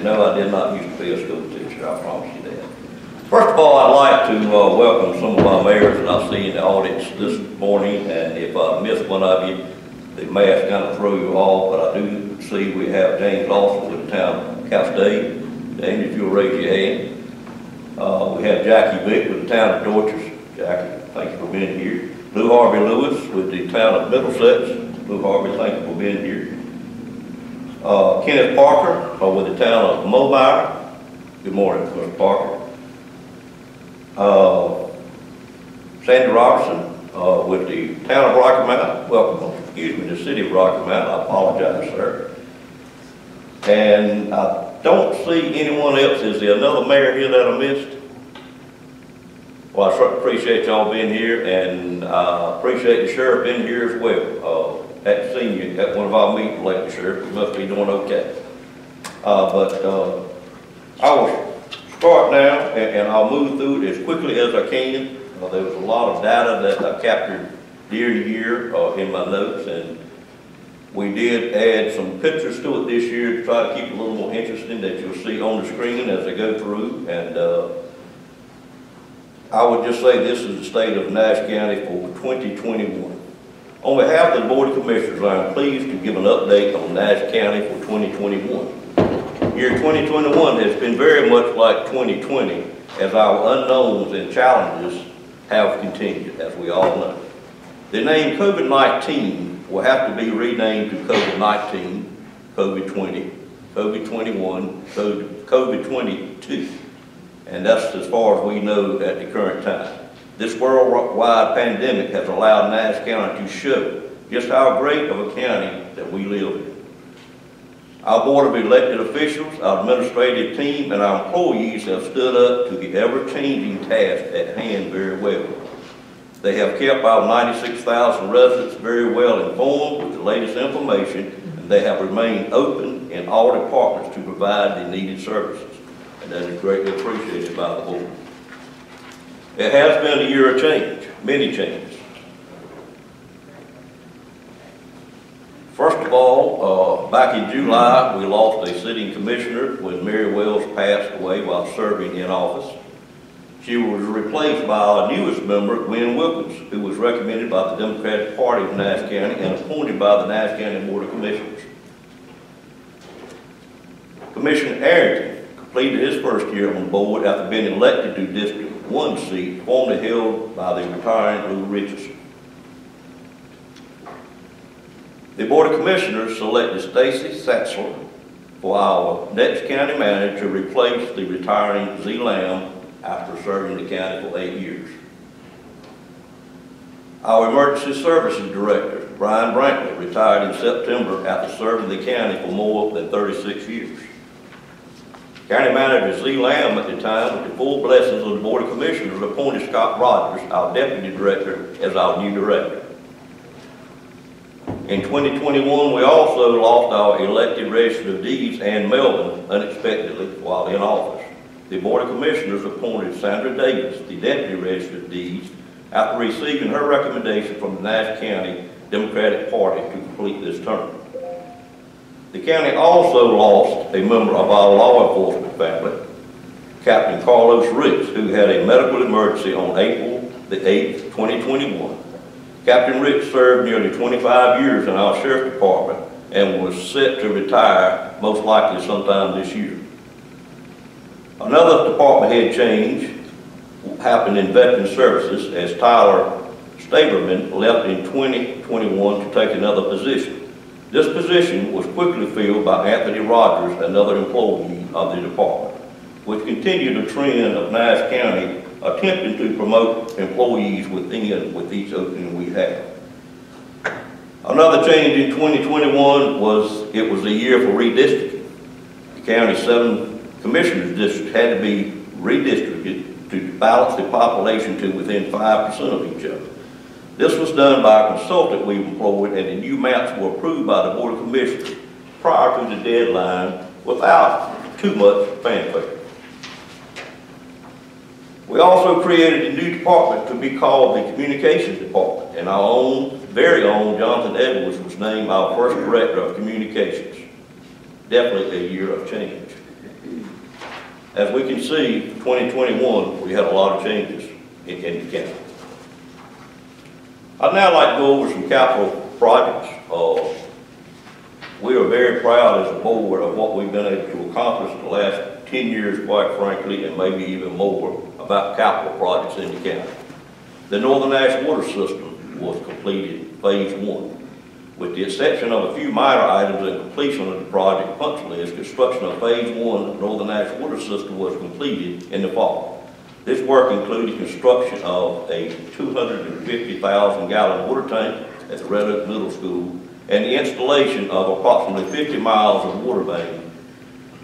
And no, I did not used to be a school teacher, I promise you that. First of all, I'd like to welcome some of my mayors that I see in the audience this morning, and if I missed one of you, the mask kind of threw you off, but I do see we have James Lawson with the town of Castaic. James, if you'll raise your hand. We have Jackie Vick with the town of Dorchester. Jackie, thank you for being here. Lou Harvey Lewis with the town of Middlesex. Lou Harvey, thank you for being here. Kenneth Parker with the town of Mobile. Good morning, Mr. Parker. Sandy Robertson with the town of Rocky Mount. Welcome, excuse me, the city of Rocky Mount. I apologize, sir. And I don't see anyone else. Is there another mayor here that I missed? Well, I certainly appreciate y'all being here, and I appreciate the sheriff being here as well. Hadn't seen you at one of our meetings lately, Sheriff. You must be doing okay. I will start now, and I'll move through it as quickly as I can. There was a lot of data that I captured year to year in my notes, and we did add some pictures to it this year to try to keep it a little more interesting that you'll see on the screen as I go through. And I would just say this is the state of Nash County for 2021. On behalf of the Board of Commissioners, I am pleased to give an update on Nash County for 2021. Year 2021 has been very much like 2020, as our unknowns and challenges have continued, as we all know. The name COVID-19 will have to be renamed to COVID-19, COVID-20, COVID-21, COVID-22. And that's as far as we know at the current time. This worldwide pandemic has allowed Nash County to show just how great of a county that we live in. Our Board of Elected Officials, our administrative team, and our employees have stood up to the ever-changing task at hand very well. They have kept our 96,000 residents very well informed with the latest information, and they have remained open in all departments to provide the needed services. And that is greatly appreciated by the board. It has been a year of change, many changes. First of all, back in July, we lost a sitting commissioner when Mary Wells passed away while serving in office. She was replaced by our newest member, Gwen Wilkins, who was recommended by the Democratic Party of Nash County and appointed by the Nash County Board of Commissioners. Commissioner Arrington completed his first year on the board after being elected to District 1 seat formerly held by the retiring Lou Richardson. The Board of Commissioners selected Stacy Satzler for our next county manager to replace the retiring Z. Lamb after serving the county for 8 years. Our Emergency Services Director, Brian Brantley, retired in September after serving the county for more than 36 years. County Manager Z. Lamb at the time, with the full blessings of the Board of Commissioners, appointed Scott Rogers, our Deputy Director, as our new Director. In 2021, we also lost our elected Register of Deeds, Ann Melvin, unexpectedly while in office. The Board of Commissioners appointed Sandra Davis, the Deputy Register of Deeds, after receiving her recommendation from the Nash County Democratic Party to complete this term. The county also lost a member of our law enforcement family, Captain Carlos Ricks, who had a medical emergency on April the 8th, 2021. Captain Ricks served nearly 25 years in our Sheriff's Department and was set to retire most likely sometime this year. Another department head change happened in Veteran Services as Tyler Staberman left in 2021 to take another position. This position was quickly filled by Anthony Rogers, another employee of the department, which continued a trend of Nash County attempting to promote employees within with each opening we have. Another change in 2021 was it was a year for redistricting. The county's 7 commissioners districts had to be redistricted to balance the population to within 5% of each other. This was done by a consultant we employed, and the new maps were approved by the Board of Commissioners prior to the deadline without too much fanfare. We also created a new department to be called the Communications Department, and our very own Jonathan Edwards was named our first Director of Communications. Definitely a year of change. As we can see, 2021, we had a lot of changes in the county. I'd now like to go over some capital projects. We are very proud as a board of what we've been able to accomplish the last 10 years, quite frankly, and maybe even more, about capital projects in the county. The Northern Nash water system was completed, phase 1. With the exception of a few minor items and completion of the project punch list, construction of phase 1 of Northern Nash water system was completed in the fall. This work included construction of a 250,000 gallon water tank at the Red Oak Middle School and the installation of approximately 50 miles of water main,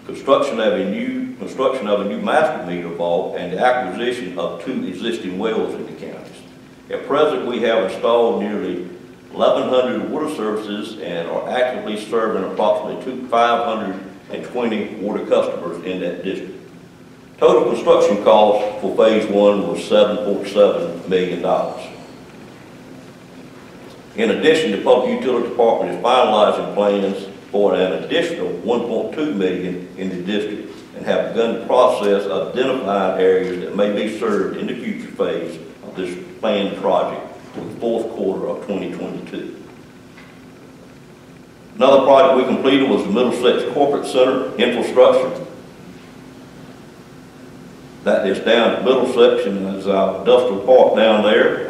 construction of a new master meter vault, and the acquisition of 2 existing wells in the counties. At present, we have installed nearly 1,100 water services and are actively serving approximately 520 water customers in that district. Total construction cost for phase 1 was $7.7 million. In addition, the Public Utility Department is finalizing plans for an additional $1.2 million in the district and have begun the process of identifying areas that may be served in the future phase of this planned project in the fourth quarter of 2022. Another project we completed was the Middlesex Corporate Center infrastructure. That is down at Middlesex, and there's our industrial park down there.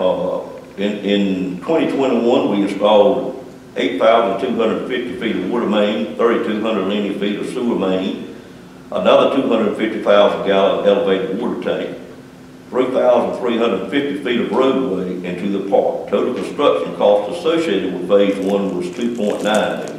In 2021, we installed 8,250 feet of water main, 3,200 linear feet of sewer main, another 250,000 gallon elevated water tank, 3,350 feet of roadway into the park. Total construction cost associated with phase 1 was $2.9 million.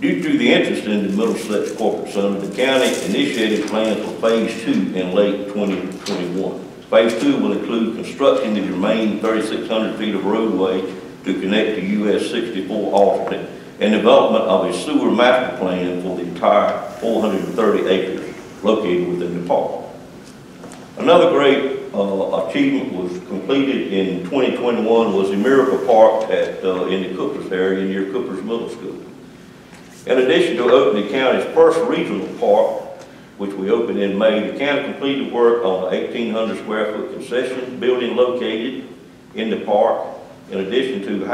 Due to the interest in the Middlesex Corporate Center, the county initiated plans for phase 2 in late 2021. Phase 2 will include constructing the remaining 3,600 feet of roadway to connect to US 64 alternate and development of a sewer master plan for the entire 430 acres located within the park. Another great achievement was completed in 2021 was the Miracle Park in the Coopers area near Coopers Middle School. In addition to opening the county's first regional park, which we opened in May, the county completed work on the 1,800 square foot concession building located in the park. In addition to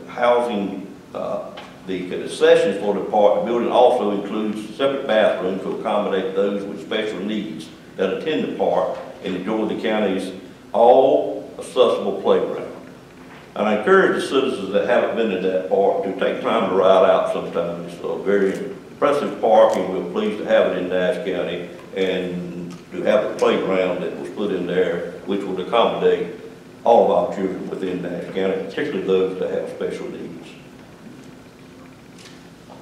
housing the concessions for the park, the building also includes separate bathrooms to accommodate those with special needs that attend the park and enjoy the county's all-accessible playground. And I encourage the citizens that haven't been to that park to take time to ride out sometime. It's a very impressive park, and we're pleased to have it in Nash County and to have a playground that was put in there which would accommodate all of our children within Nash County, particularly those that have special needs.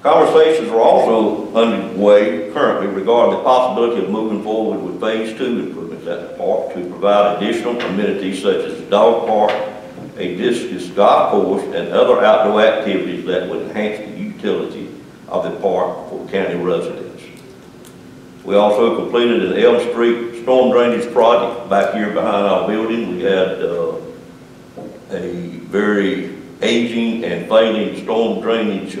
Conversations are also underway currently regarding the possibility of moving forward with phase 2 improvements at the park to provide additional amenities such as a dog park, a discus golf course, and other outdoor activities that would enhance the utility of the park for county residents. We also completed an Elm Street storm drainage project back here behind our building. We had a very aging and failing storm drainage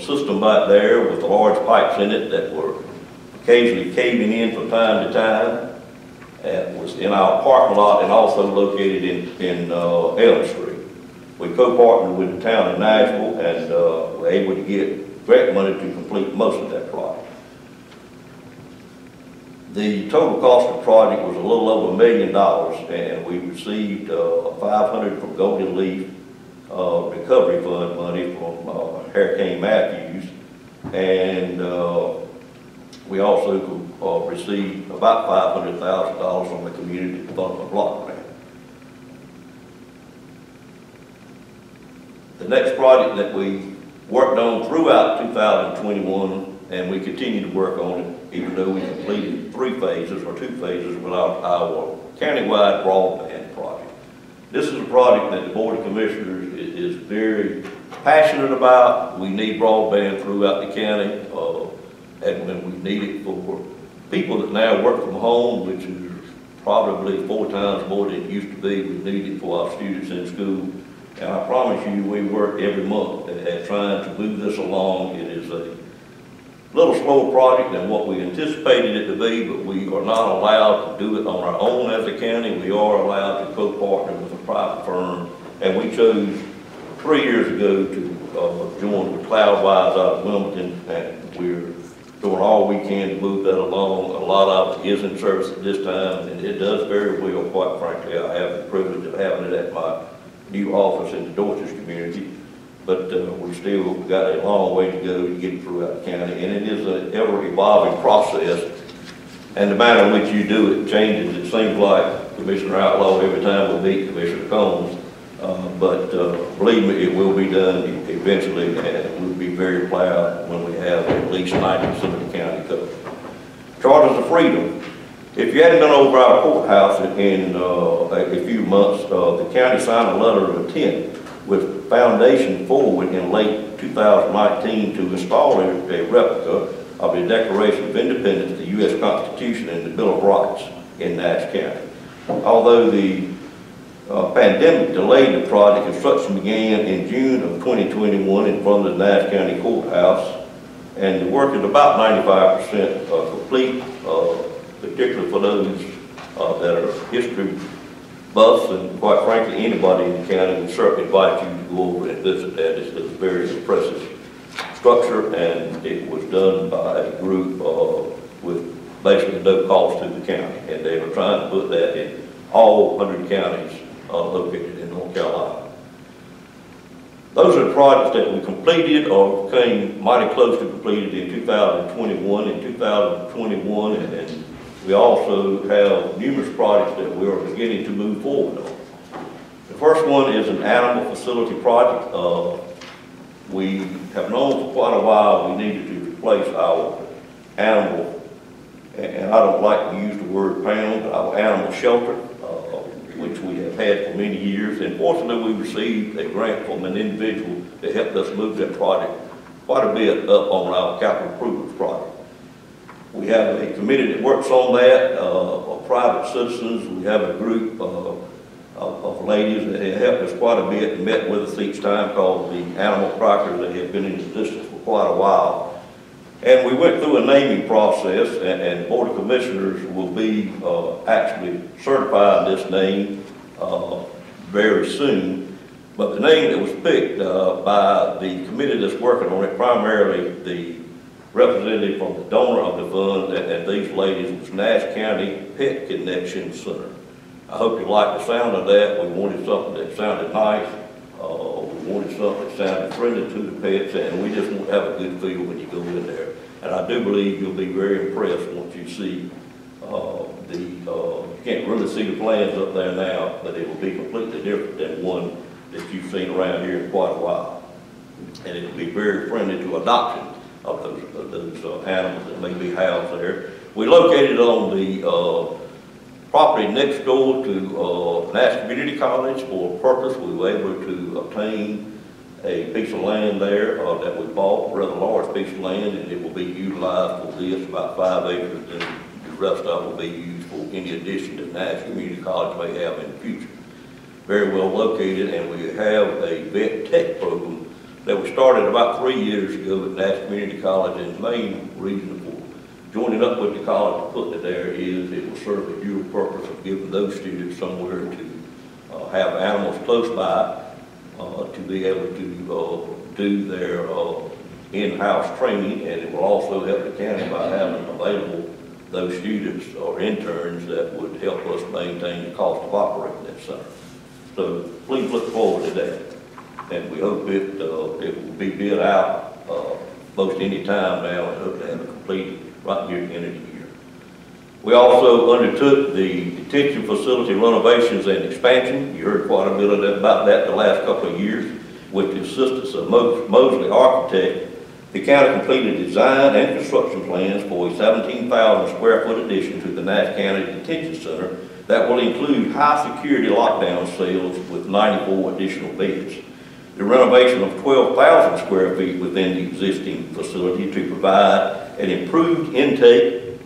system back there with large pipes in it that were occasionally caving in from time to time. It was in our parking lot and also located in Elm Street. We co-partnered with the town of Nashville and were able to get grant money to complete most of that project. The total cost of the project was a little over $1 million, and we received $500 from Golden Leaf Recovery Fund money from Hurricane Matthews, and we also received about $500,000 from the Community Development Block Grant. The next project that we worked on throughout 2021, and we continue to work on it, even though we completed 2 phases with our countywide broadband project. This is a project that the Board of Commissioners is very passionate about. We need broadband throughout the county, and we need it for people that now work from home, which is probably 4 times more than it used to be. We need it for our students in school. And I promise you, we work every month at trying to move this along. It is a little slower project than what we anticipated it to be, but we are not allowed to do it on our own as a county. We are allowed to co-partner with a private firm, and we chose 3 years ago to join with Cloudwise out of Wilmington, and we're doing all we can to move that along. A lot of it is in service at this time, and it does very well, quite frankly. I have the privilege of having it at my new office in the Dorchester community, but we still got a long way to go to get it throughout the county, and it is an ever-evolving process, and the manner in which you do it changes. It seems like Commissioner Outlaw every time we meet Commissioner Combs, but believe me, it will be done eventually, and we'll be very proud when we have at least 90% of the county covered. Charters of Freedom. If you hadn't been over our courthouse in a few months, the county signed a letter of intent with foundation forward in late 2019 to install a replica of the Declaration of Independence, the U.S. Constitution, and the Bill of Rights in Nash County. Although the pandemic delayed the project, construction began in June of 2021 in front of the Nash County Courthouse, and the work is about 95% complete, particularly for those that are history buffs, and quite frankly, anybody in the county would certainly invite you to go over and visit that. It's a very impressive structure, and it was done by a group with basically no cost to the county, and they were trying to put that in all 100 counties located in North Carolina. Those are the projects that we completed or came mighty close to completed in 2021 and 2021, and we also have numerous projects that we are beginning to move forward on. The first one is an animal facility project. We have known for quite a while we needed to replace our animal, and I don't like to use the word pound, but our animal shelter, which we have had for many years. And fortunately, we received a grant from an individual that helped us move that project quite a bit up on our capital improvements project. We have a committee that works on that, of private citizens. We have a group of ladies that have helped us quite a bit and met with us each time, called the Animal Crackers. They have been in existence for quite a while. And we went through a naming process, and the Board of Commissioners will be actually certifying this name very soon. But the name that was picked by the committee that's working on it, primarily the representative from the donor of the fund and these ladies, was Nash County Pet Connection Center. I hope you like the sound of that. We wanted something that sounded nice. We wanted something that sounded friendly to the pets, and we just want to have a good feel when you go in there. And I do believe you'll be very impressed once you see you can't really see the plans up there now, but it will be completely different than one that you've seen around here in quite a while. And it will be very friendly to adoption of those animals that may be housed there. We located on the property next door to Nash Community College for a purpose. We were able to obtain a piece of land there that we bought, a rather large piece of land, and it will be utilized for this, about 5 acres, and the rest of it will be used for any addition that Nash Community College may have in the future. Very well located, and we have a vet tech program that we started about 3 years ago at Nash Community College, and the main reason for joining up with the college and putting it there is it will serve a dual purpose of giving those students somewhere to have animals close by, to be able to do their in-house training, and it will also help the county by having available those students or interns that would help us maintain the cost of operating that center. So please look forward to that, and we hope it will be bid out most any time now, and hope to have it completed right near the end of the year. We also undertook the detention facility renovations and expansion. You heard quite a bit about that the last couple of years. With the assistance of Mosley Architect, the county completed design and construction plans for a 17,000 square foot addition to the Nash County Detention Center that will include high security lockdown cells with 94 additional beds. The renovation of 12,000 square feet within the existing facility to provide an improved intake,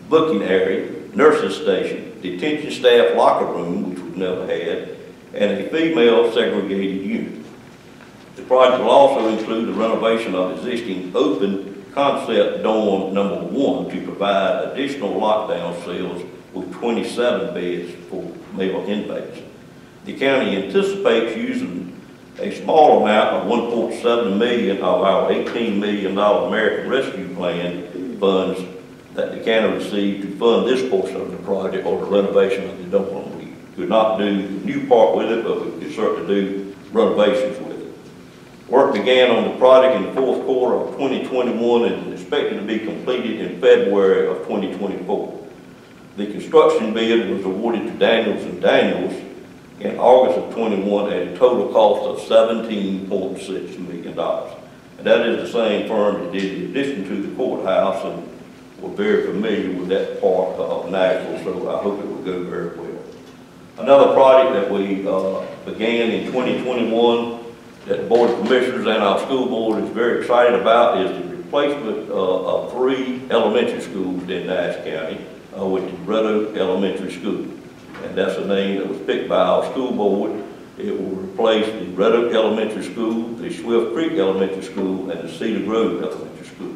booking area, nurses station, detention staff locker room, which we've never had, and a female segregated unit. The project will also include the renovation of existing open concept dorm number 1 to provide additional lockdown cells with 27 beds for male inmates. The county anticipates using a small amount of $1.7 million of our $18 million American Rescue Plan funds that the county received to fund this portion of the project or the renovation of the dorm. We could not do the new part with it, but we could certainly do renovations with it. Work began on the project in the 4th quarter of 2021 and is expected to be completed in February of 2024. The construction bid was awarded to Daniels & Daniels in August of 21 at a total cost of $17.6 million. And that is the same firm that did the addition to the courthouse, and we're very familiar with that part of Nashville, so I hope it will go very well. Another project that we began in 2021 that the Board of Commissioners and our school board is very excited about is the replacement of 3 elementary schools in Nash County with the Red Oak Elementary School. And that's a name that was picked by our school board. It will replace the Red Oak Elementary School, the Swift Creek Elementary School, and the Cedar Grove Elementary School.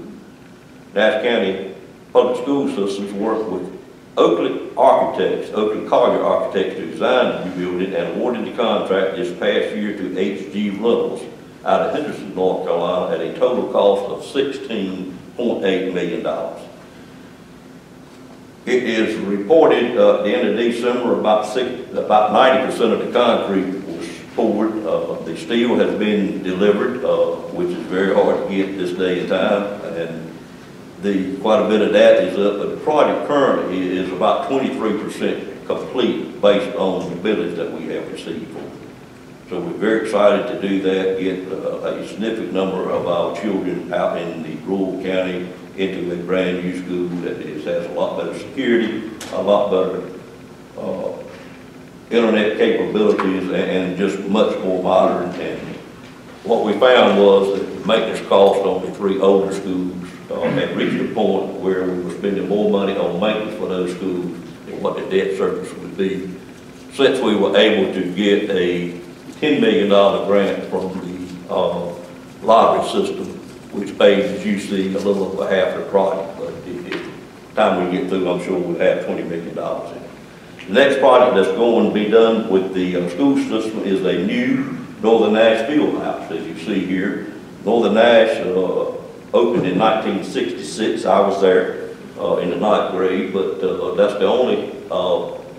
Nash County Public School Systems work with Oakley Collier Architects to design the new building and awarded the contract this past year to H.G. Reynolds out of Henderson, North Carolina at a total cost of $16.8 million. It is reported at the end of December about 90% of the concrete was poured. The steel has been delivered, which is very hard to get this day and time, and quite a bit of that is up, but the project currently is about 23% complete based on the billings that we have received for. So we're very excited to do that, get a significant number of our children out in the rural county into a brand new school that has a lot better security, a lot better internet capabilities, and just much more modern. And what we found was that the maintenance cost on the 3 older schools had reached a point where we were spending more money on maintenance for those schools than what the debt service would be, since we were able to get a $10 million grant from the lottery system, which pays, as you see, a little over half the project. But the time we get through, I'm sure we'll have $20 million in it. The next project that's going to be done with the school system is a new Northern Nash field house, as you see here. Northern Nash opened in 1966. I was there in the 9th grade, but that's the only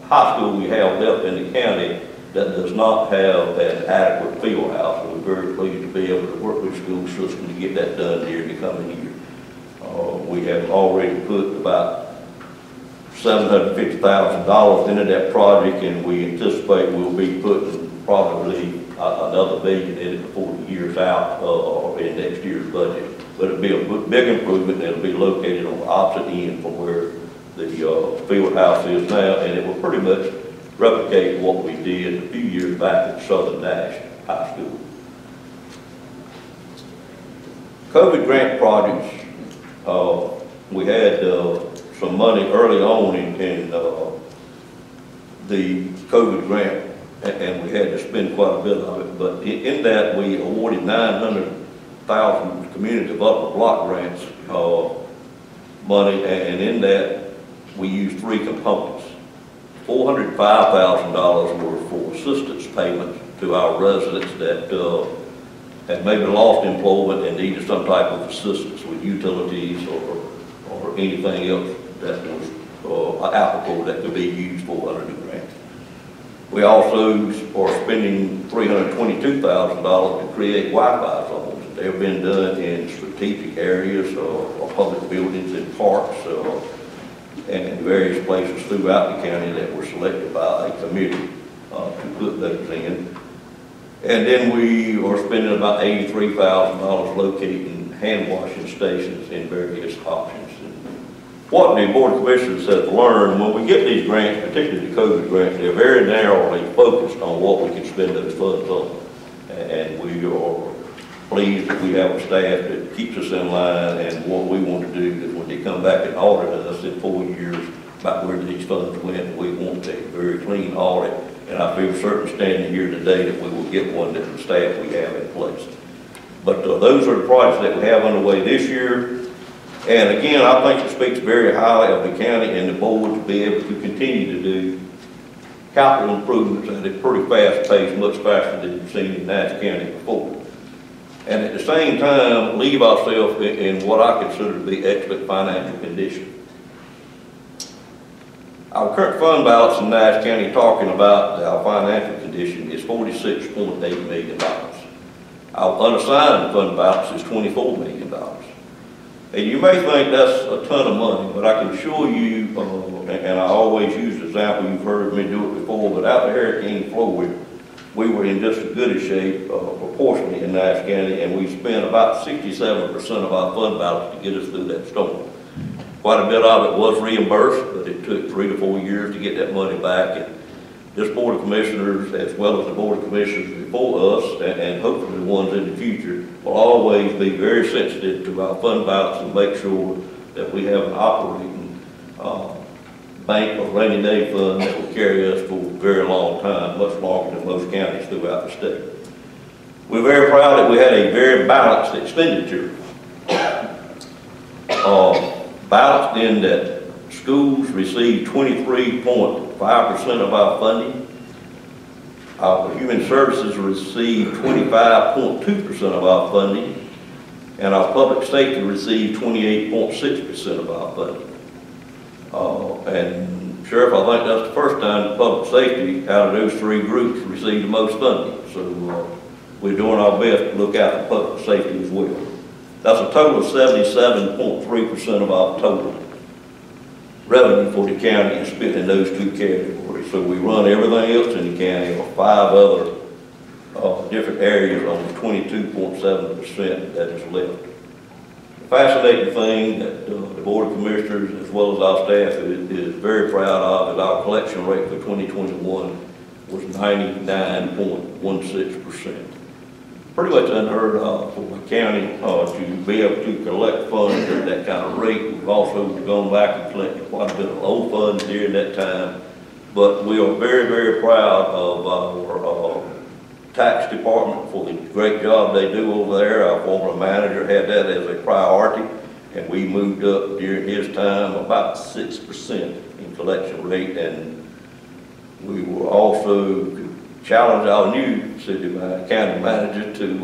high school we have left in the county that does not have an adequate field house. And we're very pleased to be able to work with the school system to get that done here in the coming year. We have already put about $750,000 into that project, and we anticipate we'll be putting probably another $1 billion in it before the year's out or in next year's budget. But it'll be a big improvement, and it'll be located on the opposite end from where the field house is now, and it will pretty much replicate what we did a few years back at Southern Nash High School. COVID grant projects, we had some money early on in the COVID grant, and we had to spend quite a bit of it, but in that we awarded $900,000 community development block grants money, and in that we used 3 components. $405,000 were for assistance payments to our residents that had maybe lost employment and needed some type of assistance with utilities or anything else that was applicable that could be used for under the grant. We also are spending $322,000 to create Wi-Fi zones. They've been done in strategic areas or public buildings and parks and in various places throughout the county that were selected by a committee to put those in. And then we are spending about $83,000 locating hand washing stations in various options. What the Board of Commissioners have learned, when we get these grants, particularly the COVID grants, they're very narrowly focused on what we can spend those funds on. And we are pleased that we have a staff that keeps us in line, and what we want to do is when they come back and audit us in 4 years about where these funds went, we want a very clean audit. And I feel certain standing here today that we will get one that the staff we have in place. But those are the projects that we have underway this year. And again, I think it speaks very highly of the county and the board to be able to continue to do capital improvements at a pretty fast pace, much faster than you've seen in Nash County before. And at the same time, leave ourselves in what I consider to be excellent financial condition. Our current fund balance in Nash County, talking about our financial condition, is $46.8 million. Our unassigned fund balance is $24 million. And you may think that's a ton of money, but I can assure you, and I always use the example, you've heard me do it before, but after Hurricane Floyd, we were in just as good a shape proportionally in Nash County, and we spent about 67% of our fund balance to get us through that storm. Quite a bit of it was reimbursed, but it took 3 to 4 years to get that money back. And this Board of Commissioners, as well as the Board of Commissioners before us, and hopefully the ones in the future, will always be very sensitive to our fund balance and make sure that we have an operating bank or rainy day fund that will carry us for a very long time, much longer than most counties throughout the state. We're very proud that we had a very balanced expenditure. Balanced in that schools received 23.5% of our funding. Our human services received 25.2% of our funding, and our public safety received 28.6% of our funding. And Sheriff, I think that's the first time public safety out of those 3 groups received the most funding. So we're doing our best to look out for public safety as well. That's a total of 77.3% of our total revenue for the county is spent in those 2 categories. So we run everything else in the county or 5 other different areas on the 22.7% that is left. The fascinating thing that the Board of Commissioners as well as our staff is very proud of is our collection rate for 2021 was 99.16%. Pretty much unheard of for the county to be able to collect funds at that kind of rate. We've also gone back and collected quite a bit of old funds during that time. But we are very, very proud of our tax department for the great job they do over there. Our former manager had that as a priority, and we moved up during his time about 6% in collection rate, and we were also challenge our new county manager to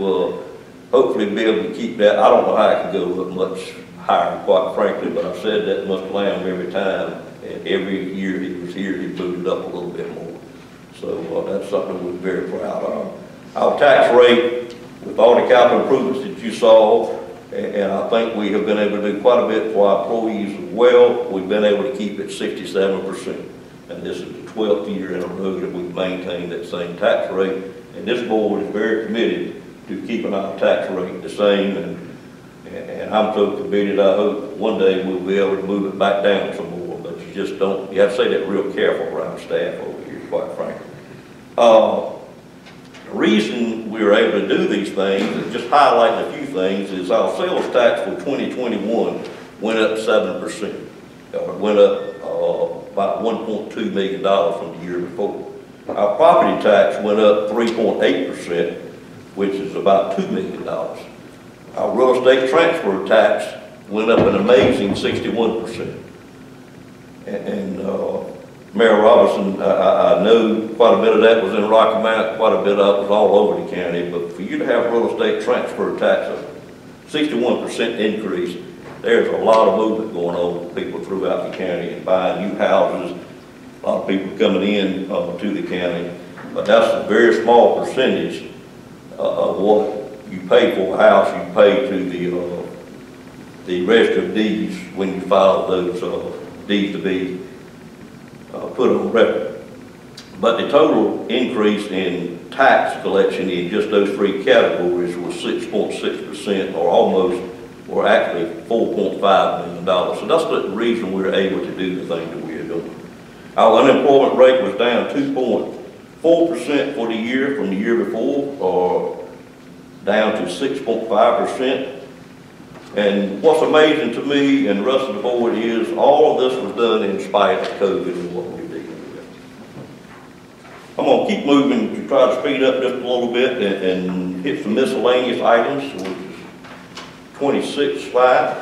hopefully be able to keep that. I don't know how it can go up much higher, quite frankly, but I've said that must lamb every time. And every year he was here, he moved it up a little bit more. So that's something we're very proud of. Our tax rate, with all the capital improvements that you saw, and I think we have been able to do quite a bit for our employees as well, we've been able to keep it 67%. And this is the 12th year in a row that we've maintained that same tax rate. And this board is very committed to keeping our tax rate the same. And I'm so committed, I hope one day we'll be able to move it back down some more. But you just don't, you have to say that real careful around staff over here, quite frankly. The reason we were able to do these things, and just highlighting a few things, is our sales tax for 2021 went up 7%. It went up about $1.2 million from the year before. Our property tax went up 3.8%, which is about $2 million. Our real estate transfer tax went up an amazing 61%. And Mayor Robinson, I know quite a bit of that was in Rocky Mount, quite a bit of it was all over the county, but for you to have real estate transfer tax of 61% increase, there's a lot of movement going on with people throughout the county and buying new houses, a lot of people coming in to the county, but that's a very small percentage of what you pay for a house, you pay to the register of deeds when you file those deeds to be put on record. But the total increase in tax collection in just those 3 categories was 6.6%, or almost, or actually $4.5 million. So that's the reason we were able to do the things that we are doing. Our unemployment rate was down 2.4% for the year from the year before, or down to 6.5%. And what's amazing to me and the rest of the board is all of this was done in spite of COVID and what we're dealing with. I'm going to keep moving to try to speed up just a little bit and hit some miscellaneous items, which is 26 slide.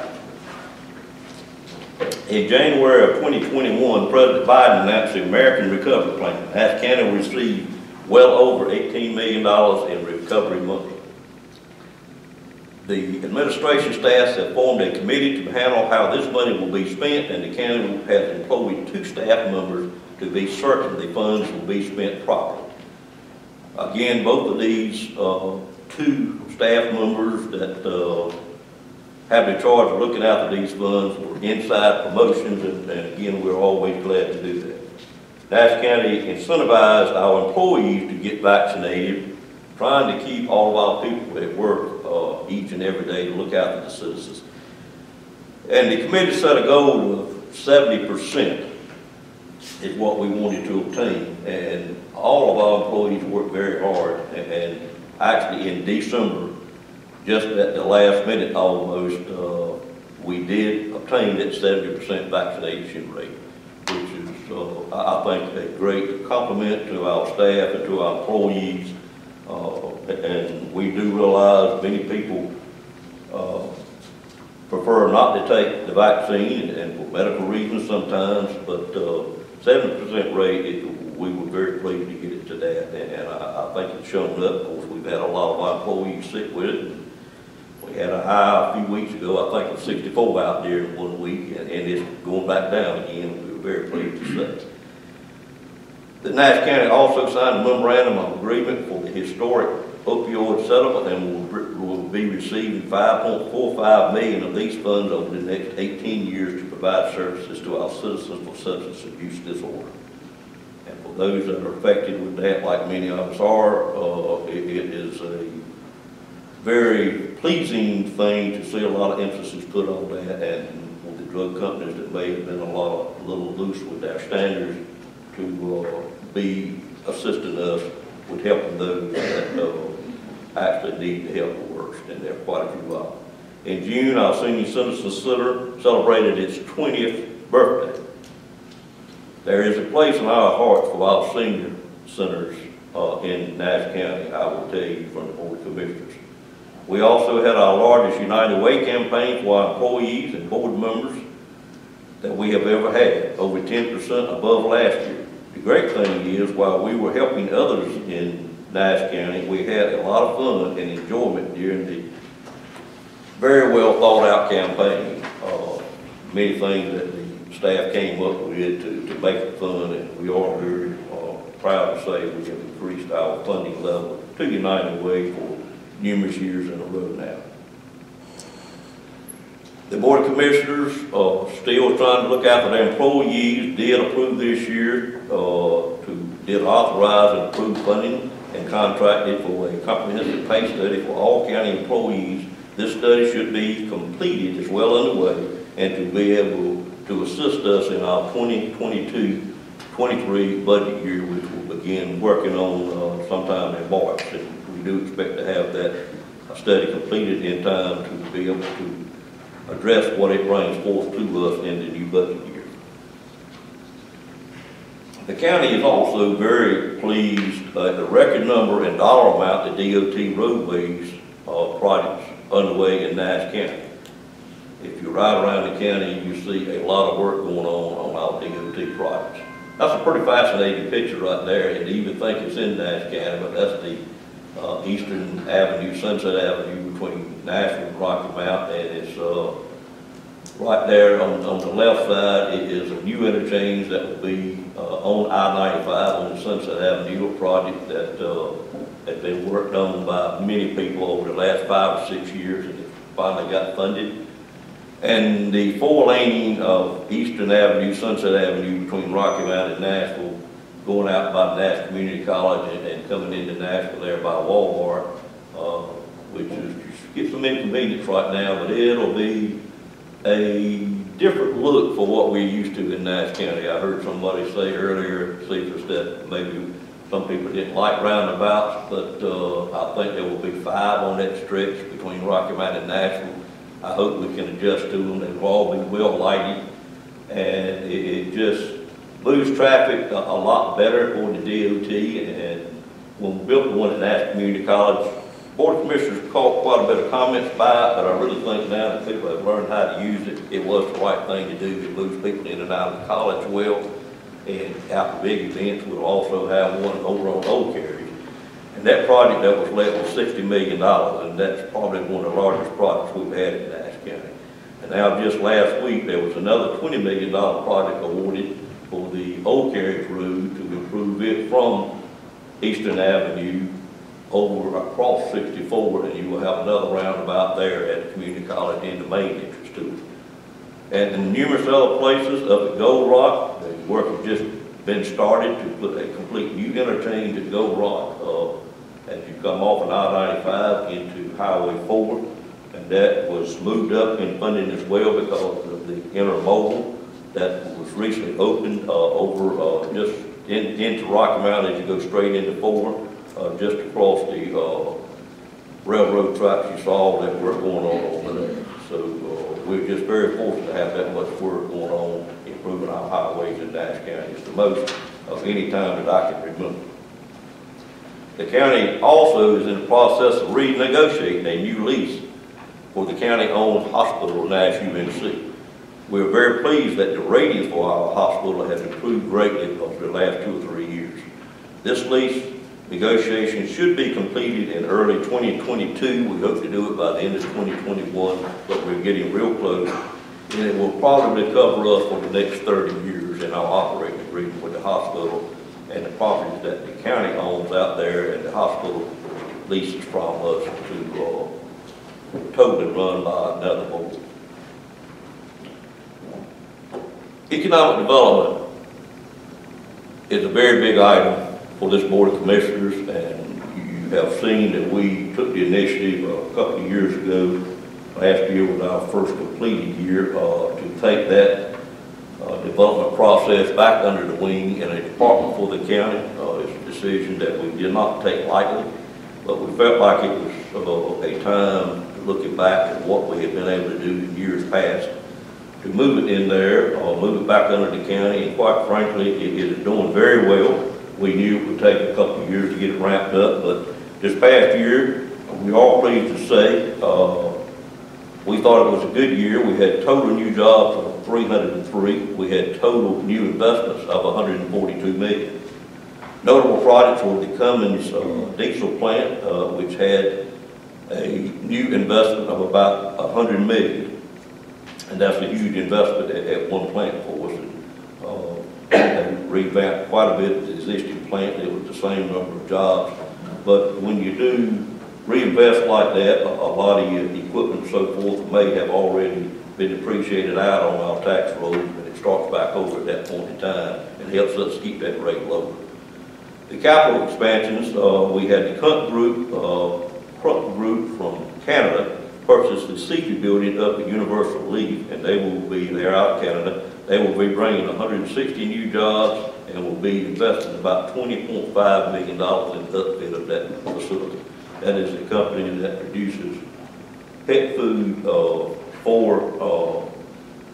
In January of 2021, President Biden announced the American Recovery Plan. Nash County will receive well over $18 million in recovery money. The administration staff have formed a committee to handle how this money will be spent, and the county has employed 2 staff members to be certain the funds will be spent properly. Again, both of these 2 staff members that have the charge of looking after these funds were inside promotions, and again, we're always glad to do that. Nash County incentivized our employees to get vaccinated, trying to keep all of our people at work each and every day to look after the citizens. And the committee set a goal of 70% is what we wanted to obtain, and all of our employees worked very hard, and actually in December, just at the last minute almost, we did obtain that 70% vaccination rate, which is, I think, a great compliment to our staff and to our employees. And we do realize many people prefer not to take the vaccine, and for medical reasons sometimes, but 70% rate, we were very pleased to get it to that, and I think it's shown up. Of course, we've had a lot of our employees sick with it. We had a high a few weeks ago, I think it was 64 out there in 1 week, and it's going back down again. We were very pleased to say. The Nash County also signed a memorandum of agreement for the historic opioid settlement, and will be receiving $5.45 million of these funds over the next 18 years to provide services to our citizens for substance abuse disorder. And for those that are affected with that, like many of us are, it is a very pleasing thing to see a lot of emphasis put on that, and for the drug companies that may have been a little loose with their standards to be assisting us with helping those that actually need the help the worst, and there are quite a few of them. In June, our Senior Citizen Center celebrated its 20th birthday. There is a place in our hearts for our senior centers in Nash County, I will tell you, from the Board of Commissioners. We also had our largest United Way campaign for our employees and board members that we have ever had, over 10% above last year. The great thing is, while we were helping others in Nash County, we had a lot of fun and enjoyment during the very well thought out campaign. Many things that the staff came up with to make it fun, and we are very proud to say we have increased our funding level to United Way for numerous years in a row now. The Board of Commissioners still trying to look after their employees, did approve this year did authorize and approve funding and contracted for a comprehensive pay study for all county employees. This study should be completed, is well underway, and to be able to assist us in our 2022-23 budget year, which we'll begin working on sometime in March. And we do expect to have that study completed in time to be able to address what it brings forth to us in the new budget year. The county is also very pleased at the record number and dollar amount of DOT roadways projects underway in Nash County. If you ride around the county, you see a lot of work going on our DOT projects. That's a pretty fascinating picture right there, and you even think it's in Nash County, but that's the Eastern Avenue, Sunset Avenue between Nash and Rocky Mount, and it's right there on the left side. It is a new interchange that will be on I-95 on the Sunset Avenue, a project that has been worked on by many people over the last 5 or 6 years, and it finally got funded. And the 4-laning of Eastern Avenue, Sunset Avenue between Rocky Mount and Nashville, going out by Nash Community College and coming into Nashville there by Walmart, which is get some inconvenience right now, but it'll be a different look for what we're used to in Nash County. I heard somebody say earlier, Cephas, that maybe some people didn't like roundabouts, but I think there will be 5 on that stretch between Rocky Mount and Nashville. I hope we can adjust to them. They will all be well lighted, and it just moves traffic a lot better for the DOT. And when we built the one at Nash Community College, Board of Commissioners caught quite a bit of comments by it, but I really think now that people have learned how to use it, it was the right thing to do. It moves people in and out of the college well, and after big events, we'll also have one over on Old Carriage. And that project that was led was $60 million, and that's probably one of the largest projects we've had in Nash County. And now just last week, there was another $20 million project awarded for the Old Carriage Road to improve it from Eastern Avenue over across 64, and you will have another roundabout there at the community college in the main entrance to it. And in numerous other places up at Gold Rock, the work has just been started to put a complete new interchange at Gold Rock as you come off of I-95 into Highway 4, and that was moved up in funding as well because of the intermodal that was recently opened over just into Rocky Mountain as you go straight into 4. Just across the railroad tracks you saw that work going on over there. So we're just very fortunate to have that much work going on, improving our highways in Nash County. It's the most of any time that I can remember. The county also is in the process of renegotiating a new lease for the county-owned hospital, Nash UNC. We're very pleased that the ratings for our hospital has improved greatly over the last 2 or 3 years. This lease negotiations should be completed in early 2022. We hope to do it by the end of 2021, but we're getting real close. And it will probably cover us for the next 30 years in our operating agreement with the hospital and the properties that the county owns out there, and the hospital leases from us to totally run by another board. Economic development is a very big item for this Board of Commissioners, and you have seen that we took the initiative a couple of years ago. Last year was our first completed year to take that development process back under the wing in a department for the county. It's a decision that we did not take lightly, but we felt like it was a time looking back at what we had been able to do in years past to move it in there, move it back under the county, and quite frankly, it is doing very well. We knew it would take a couple of years to get it ramped up, but this past year, we are pleased to say, we thought it was a good year. We had total new jobs of 303. We had total new investments of $142 million. Notable projects were the Cummins diesel plant, which had a new investment of about $100 million. And that's a huge investment at one plant for us. They revamped quite a bit of the existing plant. It was the same number of jobs. But when you do reinvest like that, a lot of your equipment and so forth may have already been depreciated out on our tax rolls, and it starts back over at that point in time and helps us keep that rate low. The capital expansions, we had the Crump Group from Canada purchased the Seafood building up at Universal Leaf, and they will be there out of Canada. They will be bringing 160 new jobs and will be investing about $20.5 million in the upfit of that facility. That is a company that produces pet food for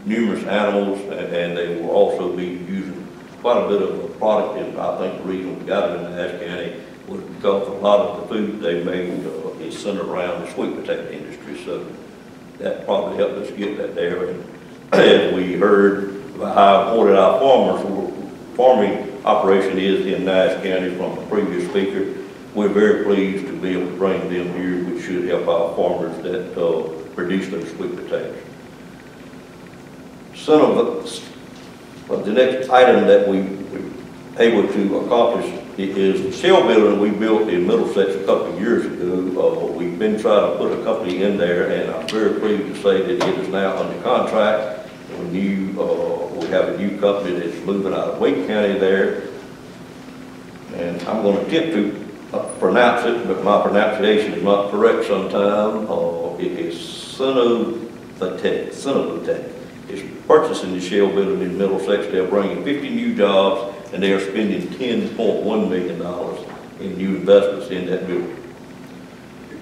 numerous animals, and they will also be using quite a bit of a product. And I think the reason we got it in Nash County was because a lot of the food they made is centered around the sweet potato industry. So that probably helped us get that there. And as we heard how important our farming operation is in Nash County from the previous speaker, we're very pleased to be able to bring them here, which should help our farmers that produce those sweet potatoes. The next item that we were able to accomplish is the shell building we built in Middlesex a couple of years ago. We've been trying to put a company in there, and I'm very pleased to say that it is now under contract. We have a new company that's moving out of Wake County there, and I'm going to attempt to pronounce it, but my pronunciation is not correct sometimes. It is Cinotech. It's purchasing the shell building in Middlesex. They're bringing 50 new jobs, and they are spending $10.1 million in new investments in that building.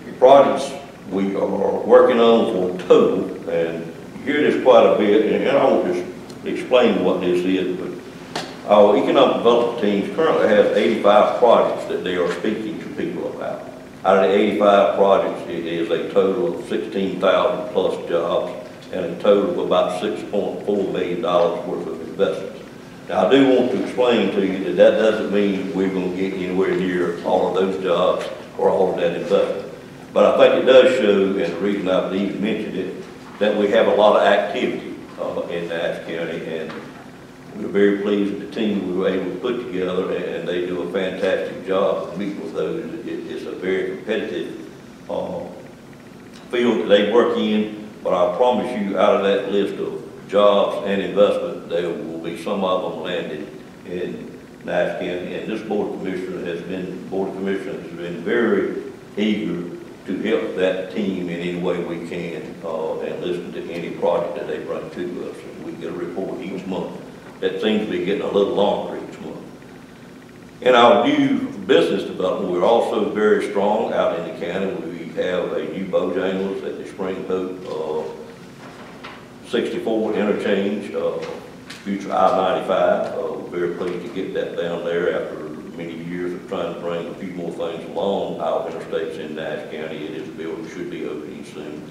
The projects we are working on for total, and you hear this quite a bit, and I won't just explain what this is, but our economic development teams currently have 85 projects that they are speaking to people about. Out of the 85 projects, it is a total of 16,000 plus jobs and a total of about $6.4 million worth of investments. Now, I do want to explain to you that that doesn't mean we're going to get anywhere near all of those jobs or all of that investment. But I think it does show, and the reason I've even mentioned it, that we have a lot of activity in Nash County, and we're very pleased with the team we were able to put together, and they do a fantastic job of meeting with those. It's a very competitive field that they work in, but I promise you, out of that list of jobs and investment, there will be some of them landed in Nash County, and this Board of Commissioners has been very eager to help that team in any way we can, and listen to any project that they bring to us. And we get a report each month. That seems to be getting a little longer each month. In our new business development, we're also very strong out in the county. We have a new Bojangles at the Springhope 64 interchange, future I-95. We're very pleased to get that down there after many years of trying to bring a few more things along our interstates in Nash County. It is built and should be opening soon.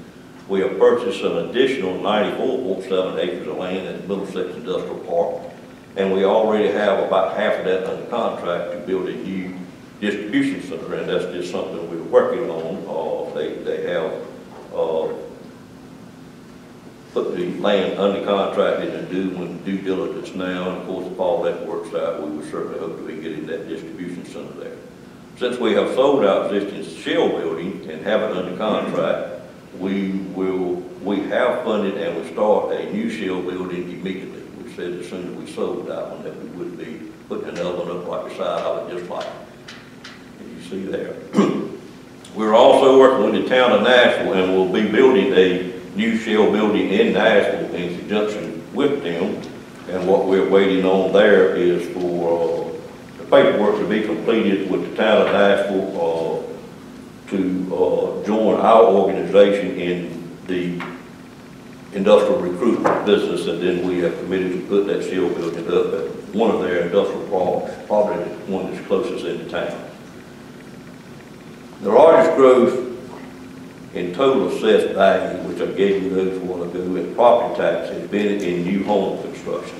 We have purchased an additional 94.7 acres of land at Middlesex Industrial Park, and we already have about half of that under contract to build a new distribution center, and that's just something we're working on. They have put the land under contract and doing due diligence now, and of course, if all that works out, we would certainly hope to be getting that distribution center there. Since we have sold our existing shell building and have it under contract, we have funded and we start a new shell building immediately. We said as soon as we sold that one that we would be putting another one up right beside of it, just like you see there. We're also working with the town of Nashville, and we'll be building a new shell building in Nashville in conjunction with them. And what we're waiting on there is for the paperwork to be completed with the town of Nashville to join our organization in the industrial recruitment business, and then we have committed to put that shell building up at one of their industrial parks, probably the one that's closest in the town. The largest growth in total assessed value, which I gave you those a while ago, in property tax has been in new home construction.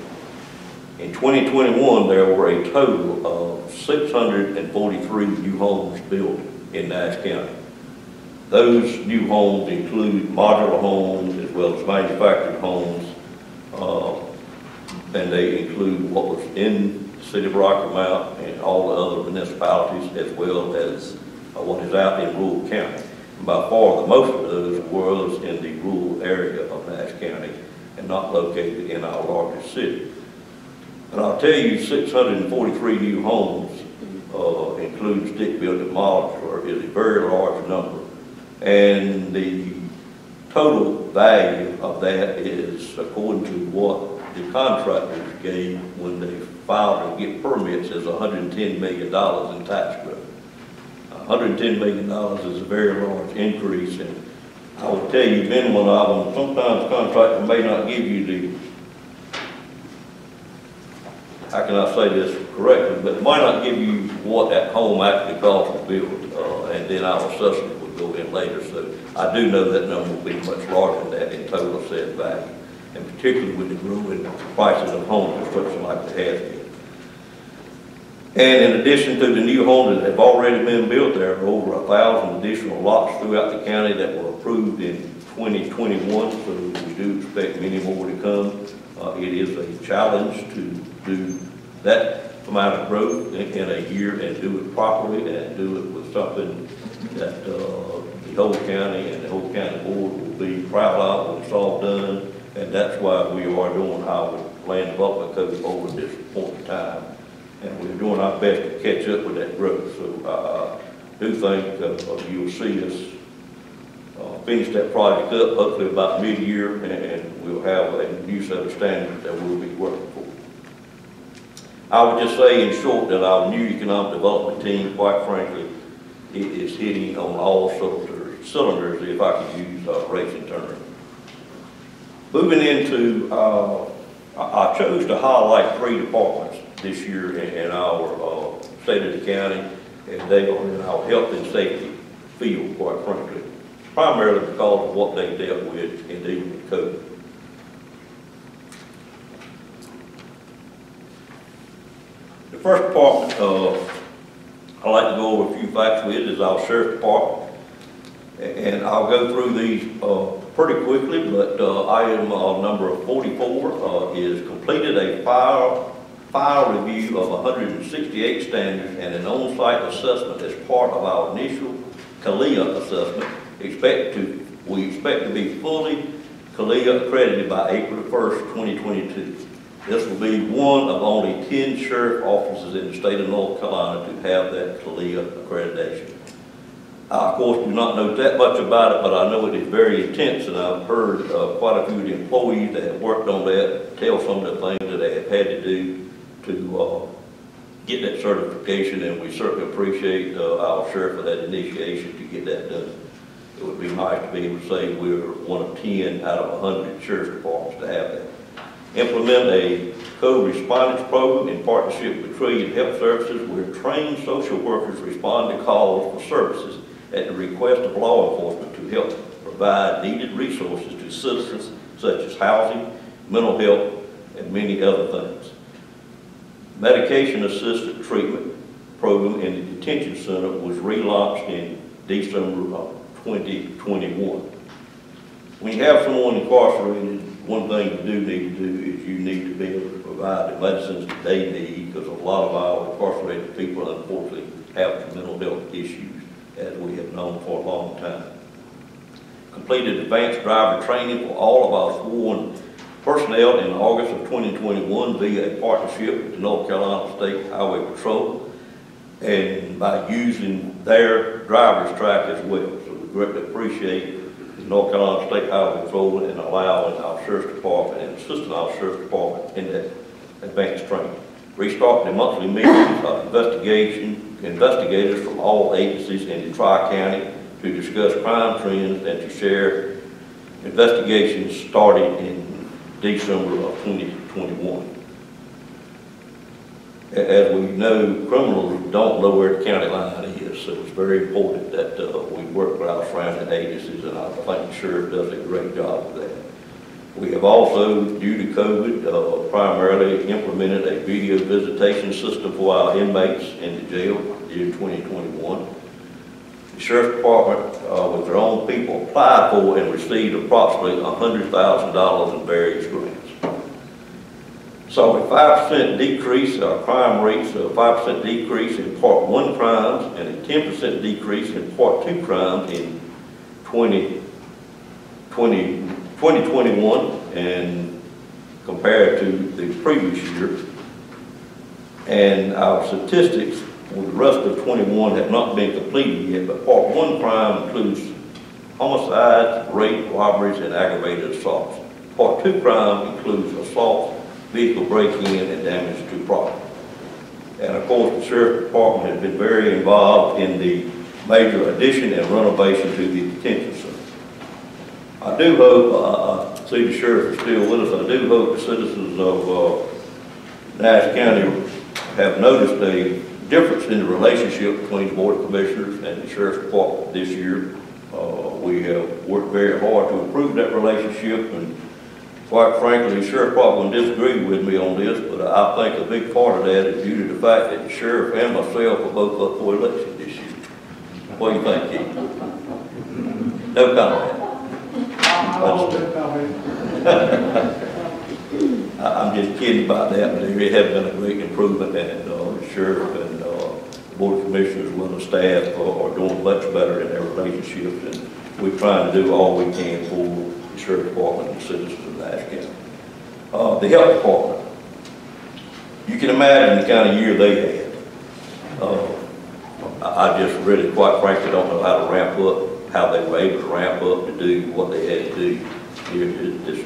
In 2021, there were a total of 643 new homes built in Nash County. Those new homes include modular homes as well as manufactured homes, and they include what was in the city of Rocky Mount and all the other municipalities, as well as what is out in rural county. By far, the most of those was in the rural area of Nash County and not located in our largest city. And I'll tell you, 643 new homes, including stick-built and modular, is a very large number. And the total value of that is, according to what the contractors gave when they filed to get permits, is $110 million in tax credit. $110 million is a very large increase, and I would tell you, minimum of them, sometimes contractors may not give you the, how can I say this correctly, but might not give you what that home actually costs to build, and then our assessment would go in later. So I do know that number will be much larger than that in total assessed value, and particularly with the growing prices of home construction like it has been. And in addition to the new homes that have already been built, there are over 1,000 additional lots throughout the county that were approved in 2021, so we do expect many more to come. It is a challenge to do that amount of growth in a year and do it properly and do it with something that the whole county and the whole county board will be proud of when it's all done, and that's why we are doing our land development code over this point in time. And we're doing our best to catch up with that growth. So I do think you'll see us finish that project up, hopefully about mid-year, and we'll have a new set of standards that we'll be working for. I would just say in short that our new economic development team, quite frankly, it is hitting on all cylinders, if I could use a racing term. Moving into, I chose to highlight 3 departments this year in our state of the county, and they are in our health and safety field, quite frankly, primarily because of what they dealt with in dealing with COVID. The first department I'd like to go over a few facts with is our Sheriff's Department. And I'll go through these pretty quickly, but item number 44 is completed a fire review of 168 standards and an on-site assessment as part of our initial CALEA assessment. We expect to be fully CALEA accredited by April 1st, 2022. This will be one of only 10 sheriff offices in the state of North Carolina to have that CALEA accreditation. I, of course, do not know that much about it, but I know it is very intense, and I've heard quite a few of the employees that have worked on that tell some of the things that they have had to do to get that certification, and we certainly appreciate our sheriff for that initiation to get that done. It would be nice to be able to say we're one of 10 out of 100 sheriff's departments to have that. Implement a co-respondence program in partnership with Trillion Health Services, where trained social workers respond to calls for services at the request of law enforcement to help provide needed resources to citizens such as housing, mental health, and many other things. Medication-assisted treatment program in the detention center was relaunched in December of 2021. When you have someone incarcerated, one thing you do need to do is you need to be able to provide the medicines that they need, because a lot of our incarcerated people, unfortunately, have mental health issues, as we have known for a long time. Completed advanced driver training for all of our sworn personnel in August of 2021 via a partnership with the North Carolina State Highway Patrol, and by using their driver's track as well. So we greatly appreciate the North Carolina State Highway Patrol and allowing our Sheriff's Department and assisting our Sheriff's Department in that advanced training. Restart the monthly meetings of investigators from all agencies in the Tri-County to discuss crime trends and to share investigations starting in December of 2021. As we know, criminals don't know where the county line is, so it's very important that we work with our surrounding agencies, and I think the sheriff does a great job of that. We have also, due to COVID, primarily implemented a video visitation system for our inmates in the jail in 2021. The Sheriff's Department, with their own people, applied for and received approximately $100,000 in various grants. So a 5% decrease in our crime rates, a 5% decrease in Part 1 crimes, and a 10% decrease in Part 2 crimes in 2021 and compared to the previous year. And our statistics for the rest of 21 have not been completed yet, but Part 1 crime includes homicides, rape, robberies, and aggravated assaults. Part 2 crime includes assaults, vehicle breaking in, and damage to property. And of course, the Sheriff's Department has been very involved in the major addition and renovation to the detention center. I do hope, I see the Sheriff is still with us, I do hope the citizens of Nash County have noticed a difference in the relationship between the Board of Commissioners and the Sheriff's Department this year. We have worked very hard to improve that relationship, and quite frankly, the Sheriff probably disagreed with me on this, but I think a big part of that is due to the fact that the Sheriff and myself are both up for election this year. What do you think, Keith? No comment. I'm just kidding about that, but there has been a great improvement, and the Sheriff and the Board of Commissioners with the staff are doing much better in their relationships, and we're trying to do all we can for the Sheriff's Department and citizens of Nash County. The Health Department, you can imagine the kind of year they had. I just really, quite frankly, don't know how to ramp up, how they were able to ramp up to do what they had to do here this